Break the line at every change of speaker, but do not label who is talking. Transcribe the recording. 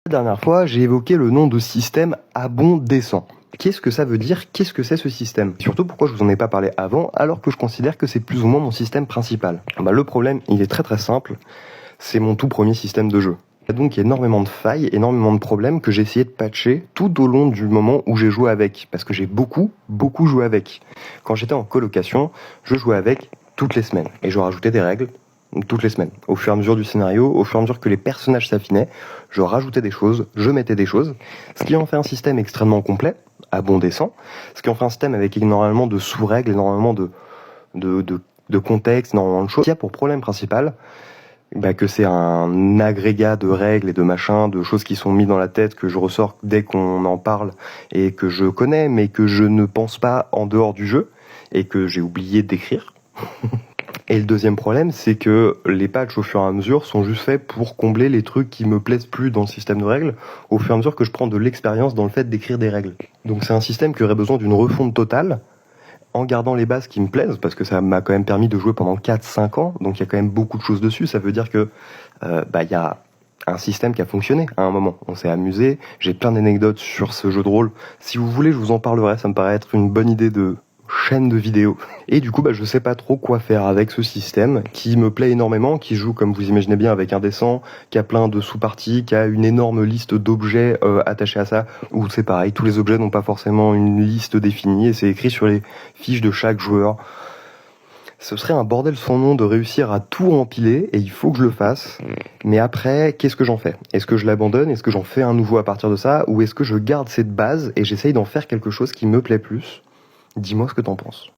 La dernière fois, j'ai évoqué le nom de système abondescent. Qu'est-ce que ça veut dire? Qu'est-ce que c'est ce système? Surtout pourquoi je vous en ai pas parlé avant alors que je considère que c'est plus ou moins mon système principal. Le problème, il est très très simple, c'est mon tout premier système de jeu. Il y a donc énormément de failles, énormément de problèmes que j'ai essayé de patcher tout au long du moment où j'ai joué avec. Parce que j'ai beaucoup joué avec. Quand j'étais en colocation, je jouais avec toutes les semaines. Et je rajoutais des règles toutes les semaines. Au fur et à mesure du scénario, au fur et à mesure que les personnages s'affinaient, je rajoutais des choses, je mettais des choses. Ce qui en fait un système extrêmement complet, abondescent. Ce qui en fait un système avec énormément de sous-règles, énormément de contexte, énormément de choses. Ce qui a pour problème principal, que c'est un agrégat de règles et de machins, de choses qui sont mis dans la tête que je ressors dès qu'on en parle et que je connais mais que je ne pense pas en dehors du jeu et que j'ai oublié d'écrire. Et le deuxième problème, c'est que les patchs au fur et à mesure sont juste faits pour combler les trucs qui me plaisent plus dans le système de règles au fur et à mesure que je prends de l'expérience dans le fait d'écrire des règles. Donc c'est un système qui aurait besoin d'une refonte totale en gardant les bases qui me plaisent, parce que ça m'a quand même permis de jouer pendant 4-5 ans, donc il y a quand même beaucoup de choses dessus. Ça veut dire que y a un système qui a fonctionné à un moment. On s'est amusé, j'ai plein d'anecdotes sur ce jeu de rôle. Si vous voulez, je vous en parlerai, ça me paraît être une bonne idée de chaîne de vidéos. Et du coup, je sais pas trop quoi faire avec ce système qui me plaît énormément, qui joue, comme vous imaginez bien, avec Indécent, qui a plein de sous-parties, qui a une énorme liste d'objets attachés à ça, où c'est pareil, tous les objets n'ont pas forcément une liste définie, et c'est écrit sur les fiches de chaque joueur. Ce serait un bordel sans nom de réussir à tout empiler, et il faut que je le fasse. Mais après, qu'est-ce que j'en fais? Est-ce que je l'abandonne? Est-ce que j'en fais un nouveau à partir de ça? Ou est-ce que je garde cette base et j'essaye d'en faire quelque chose qui me plaît plus? Dis-moi ce que t'en penses.